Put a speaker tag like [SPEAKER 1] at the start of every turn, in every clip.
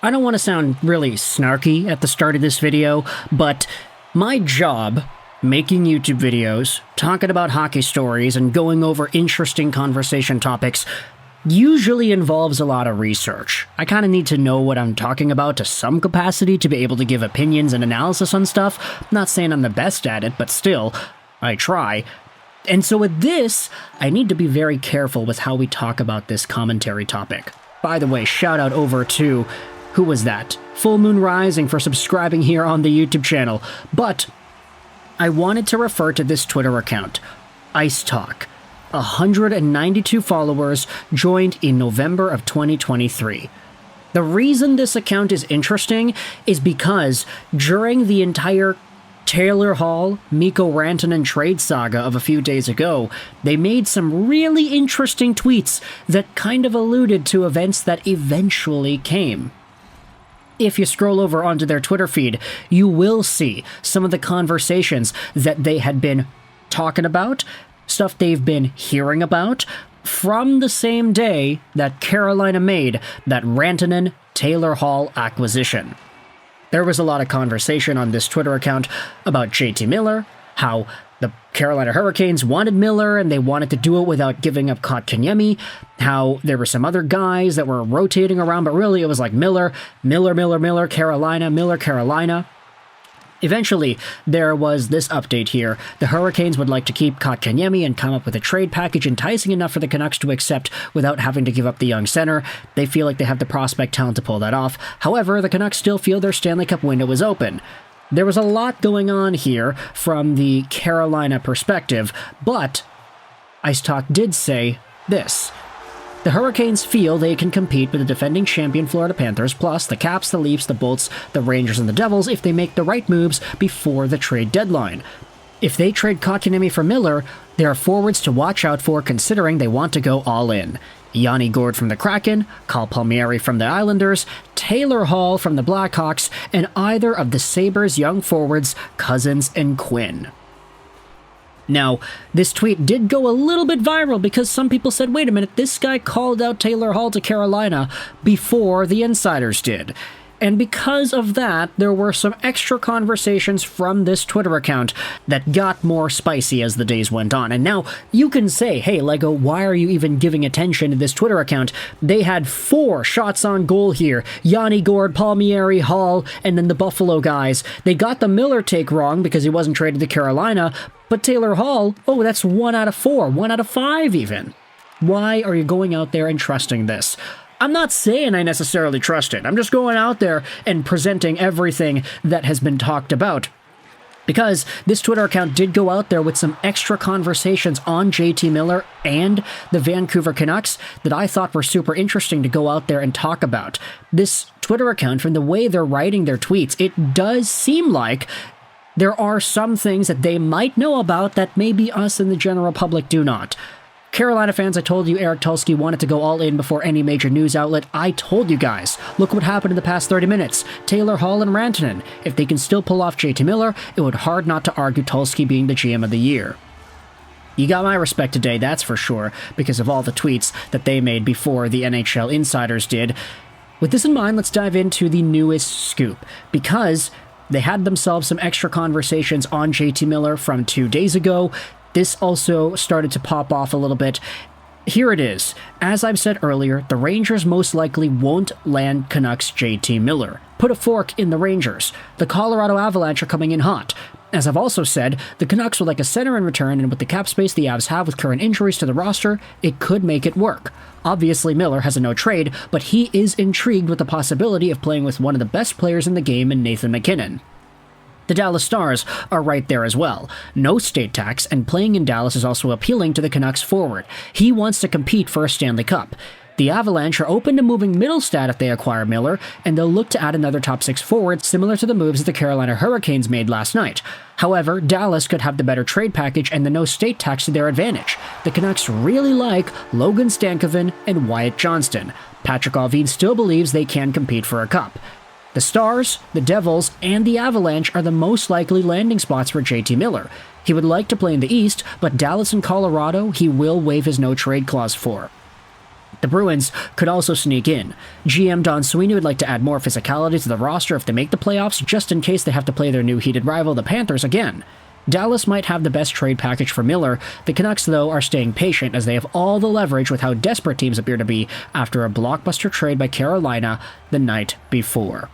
[SPEAKER 1] I don't want to sound really snarky at the start of this video, but my job, making YouTube videos, talking about hockey stories, and going over interesting conversation topics, usually involves a lot of research. I kind of need to know what I'm talking about to some capacity to be able to give opinions and analysis on stuff. I'm not saying I'm the best at it, but still, I try. And so with this, I need to be very careful with how we talk about this commentary topic. By the way, shout out over to... who was that? Full Moon Rising for subscribing here on the YouTube channel. But I wanted to refer to this Twitter account, Ice Talk. 192 followers joined in November of 2023. The reason this account is interesting is because during the entire Taylor Hall, Mikko Rantanen trade saga of a few days ago, they made some really interesting tweets that kind of alluded to events that eventually came. If you scroll over onto their Twitter feed, you will see some of the conversations that they had been talking about, stuff they've been hearing about, from the same day that Carolina made that Rantanen-Taylor Hall acquisition. There was a lot of conversation on this Twitter account about JT Miller, how the Carolina Hurricanes wanted Miller and they wanted to do it without giving up Kotkaniemi, how there were some other guys that were rotating around, but really it was like Miller, Carolina. Eventually, there was this update here. The Hurricanes would like to keep Kotkaniemi and come up with a trade package enticing enough for the Canucks to accept without having to give up the young center. They feel like they have the prospect talent to pull that off. However, the Canucks still feel their Stanley Cup window is open. There was a lot going on here from the Carolina perspective, but Ice Talk did say this. The Hurricanes feel they can compete with the defending champion Florida Panthers, plus the Caps, the Leafs, the Bolts, the Rangers, and the Devils if they make the right moves before the trade deadline. If they trade Kotkaniemi for Miller, there are forwards to watch out for considering they want to go all in. Yanni Gourde from the Kraken, Carl Palmieri from the Islanders, Taylor Hall from the Blackhawks, and either of the Sabres' young forwards, Cousins and Quinn. Now, this tweet did go a little bit viral because some people said, wait a minute, this guy called out Taylor Hall to Carolina before the insiders did. And because of that, there were some extra conversations from this Twitter account that got more spicy as the days went on. And now you can say, hey, Lego, why are you even giving attention to this Twitter account? They had 4 shots on goal here. Yanni Gourde, Palmieri, Hall, and then the Buffalo guys. They got the Miller take wrong because he wasn't traded to Carolina. But Taylor Hall, oh, that's 1 out of 4, 1 out of 5 even. Why are you going out there and trusting this? I'm not saying I necessarily trust it. I'm just going out there and presenting everything that has been talked about. Because this Twitter account did go out there with some extra conversations on JT Miller and the Vancouver Canucks that I thought were super interesting to go out there and talk about. This Twitter account, from the way they're writing their tweets, it does seem like there are some things that they might know about that maybe us and the general public do not. Carolina fans, I told you Eric Tulsky wanted to go all in before any major news outlet. I told you guys. Look what happened in the past 30 minutes. Taylor Hall and Rantanen. If they can still pull off JT Miller, it would hard not to argue Tulsky being the GM of the year. You got my respect today, that's for sure, because of all the tweets that they made before the NHL insiders did. With this in mind, let's dive into the newest scoop, because they had themselves some extra conversations on JT Miller from 2 days ago. This also started to pop off a little bit. Here it is. As I've said earlier, the Rangers most likely won't land Canucks JT Miller. Put a fork in the Rangers. The Colorado Avalanche are coming in hot. As I've also said, the Canucks would like a center in return, and with the cap space the Avs have with current injuries to the roster, it could make it work. Obviously, Miller has a no trade, but he is intrigued with the possibility of playing with one of the best players in the game in Nathan MacKinnon. The Dallas Stars are right there as well. No state tax, and playing in Dallas is also appealing to the Canucks forward. He wants to compete for a Stanley Cup. The Avalanche are open to moving Middlestad if they acquire Miller, and they'll look to add another top 6 forward similar to the moves that the Carolina Hurricanes made last night. However, Dallas could have the better trade package and the no state tax to their advantage. The Canucks really like Logan Stankoven and Wyatt Johnston. Patrick Allvin still believes they can compete for a cup. The Stars, the Devils, and the Avalanche are the most likely landing spots for JT Miller. He would like to play in the East, but Dallas and Colorado he will waive his no-trade clause for. The Bruins could also sneak in. GM Don Sweeney would like to add more physicality to the roster if they make the playoffs, just in case they have to play their new heated rival, the Panthers, again. Dallas might have the best trade package for Miller. The Canucks, though, are staying patient as they have all the leverage with how desperate teams appear to be after a blockbuster trade by Carolina the night before.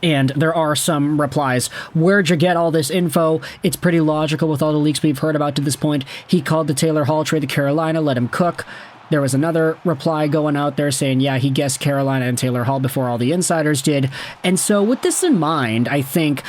[SPEAKER 1] And there are some replies. Where'd you get all this info? It's pretty logical with all the leaks we've heard about to this point. He called the Taylor Hall trade to Carolina, let him cook. There was another reply going out there saying, yeah, he guessed Carolina and Taylor Hall before all the insiders did. And so with this in mind, I think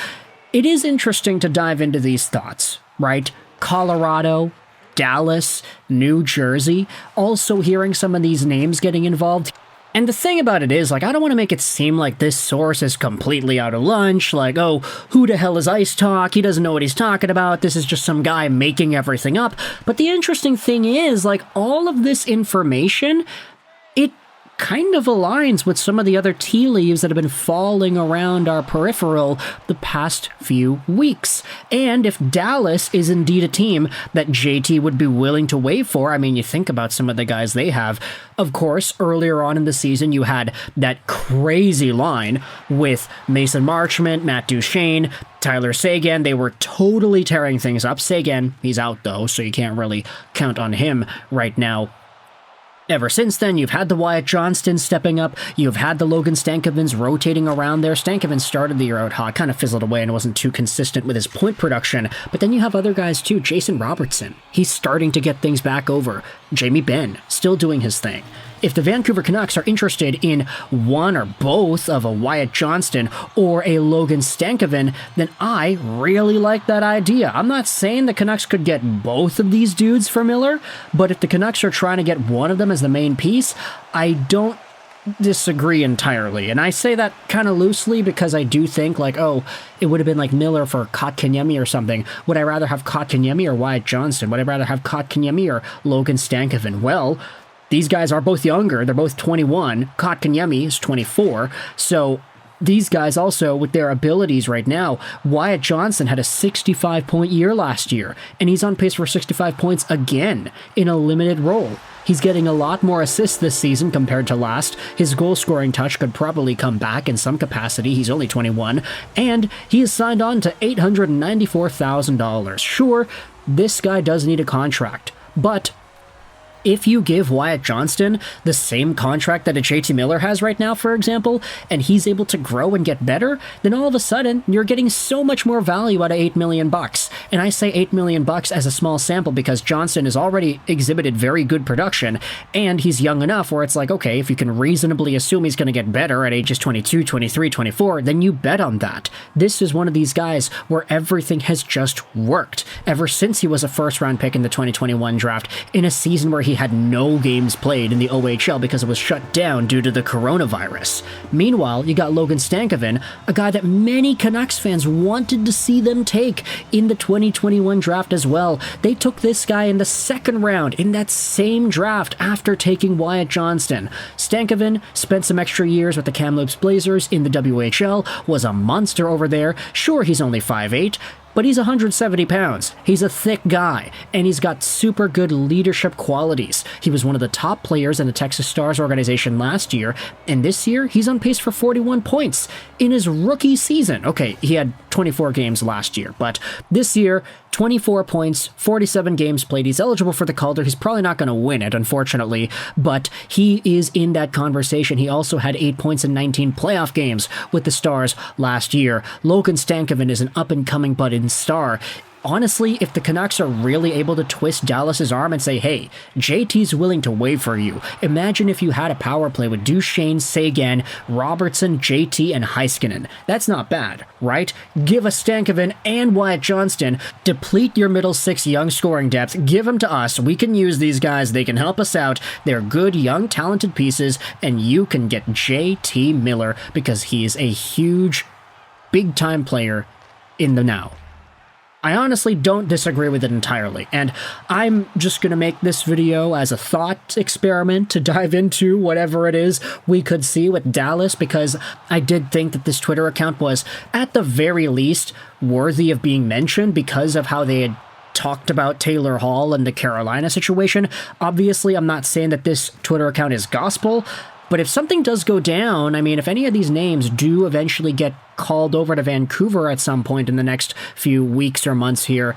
[SPEAKER 1] it is interesting to dive into these thoughts, right? Colorado, Dallas, New Jersey, also hearing some of these names getting involved. And the thing about it is, like, I don't want to make it seem like this source is completely out of lunch, like, oh, who the hell is Ice Talk? He doesn't know what he's talking about. This is just some guy making everything up. But the interesting thing is, like, all of this information, it kind of aligns with some of the other tea leaves that have been falling around our peripheral the past few weeks. And if Dallas is indeed a team that JT would be willing to waive for, I mean, you think about some of the guys they have. Of course, earlier on in the season, you had that crazy line with Mason Marchment, Matt Duchene, Tyler Seguin. They were totally tearing things up. Seguin, he's out though, so you can't really count on him right now. Ever since then, you've had the Wyatt Johnston stepping up, you've had the Logan Stankovens rotating around there. Stankoven started the year out hot, kind of fizzled away and wasn't too consistent with his point production, but then you have other guys too. Jason Robertson, he's starting to get things back over. Jamie Benn, still doing his thing. If the Vancouver Canucks are interested in one or both of a Wyatt Johnston or a Logan Stankoven, then I really like that idea. I'm not saying the Canucks could get both of these dudes for Miller, but if the Canucks are trying to get one of them as the main piece, I don't disagree entirely. And I say that kind of loosely because I do think, like, oh, it would have been like Miller for Kotkaniemi or something. Would I rather have Kotkaniemi or Wyatt Johnston? Would I rather have Kotkaniemi or Logan Stankoven? Well, these guys are both younger. They're both 21. Kotkaniemi is 24. So these guys also, with their abilities right now, Wyatt Johnston had a 65-point year last year, and he's on pace for 65 points again in a limited role. He's getting a lot more assists this season compared to last. His goal-scoring touch could probably come back in some capacity. He's only 21, and he is signed on to $894,000. Sure, this guy does need a contract, but if you give Wyatt Johnston the same contract that a JT Miller has right now, for example, and he's able to grow and get better, then all of a sudden you're getting so much more value out of $8 million. And I say $8 million as a small sample because Johnston has already exhibited very good production, and he's young enough where it's like, okay, if you can reasonably assume he's going to get better at ages 22, 23, 24, then you bet on that. This is one of these guys where everything has just worked ever since he was a first-round pick in the 2021 draft in a season where he had no games played in the OHL because it was shut down due to the coronavirus. Meanwhile, you got Logan Stankoven, a guy that many Canucks fans wanted to see them take in the 2021 draft as well. They took this guy in the second round in that same draft after taking Wyatt Johnston. Stankoven spent some extra years with the Kamloops Blazers in the WHL, was a monster over there. Sure, he's only 5'8", but he's 170 pounds. He's a thick guy, and he's got super good leadership qualities. He was one of the top players in the Texas Stars organization last year, and this year he's on pace for 41 points in his rookie season. Okay, he had 24 games last year, but this year, 24 points, 47 games played. He's eligible for the Calder. He's probably not going to win it, unfortunately, but he is in that conversation. He also had 8 points in 19 playoff games with the Stars last year. Logan Stankoven is an up-and-coming budding star. Honestly, if the Canucks are really able to twist Dallas's arm and say, hey, JT's willing to waive for you. Imagine if you had a power play with Duchene, Seguin, Robertson, JT, and Heiskanen. That's not bad, right? Give us Stankoven and Wyatt Johnston, deplete your middle six young scoring depth, give them to us. We can use these guys. They can help us out. They're good, young, talented pieces, and you can get JT Miller because he's a huge, big-time player in the now. I honestly don't disagree with it entirely, and I'm just going to make this video as a thought experiment to dive into whatever it is we could see with Dallas, because I did think that this Twitter account was, at the very least, worthy of being mentioned because of how they had talked about Taylor Hall and the Carolina situation. Obviously, I'm not saying that this Twitter account is gospel, but if something does go down, I mean, if any of these names do eventually get called over to Vancouver at some point in the next few weeks or months here,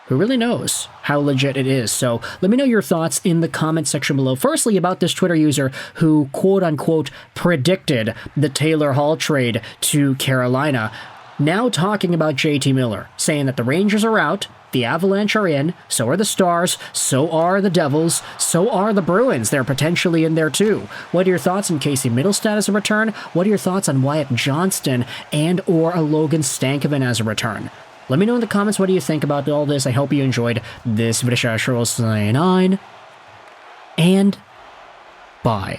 [SPEAKER 1] who really knows how legit it is? So let me know your thoughts in the comment section below. Firstly, about this Twitter user who quote-unquote predicted the Taylor Hall trade to Carolina, now talking about JT Miller, saying that the Rangers are out, the Avalanche are in, so are the Stars, so are the Devils, so are the Bruins. They're potentially in there too. What are your thoughts on Casey Mittelstadt as a return? What are your thoughts on Wyatt Johnston and or a Logan Stankoven as a return? Let me know in the comments what do you think about all this. I hope you enjoyed this video. And bye.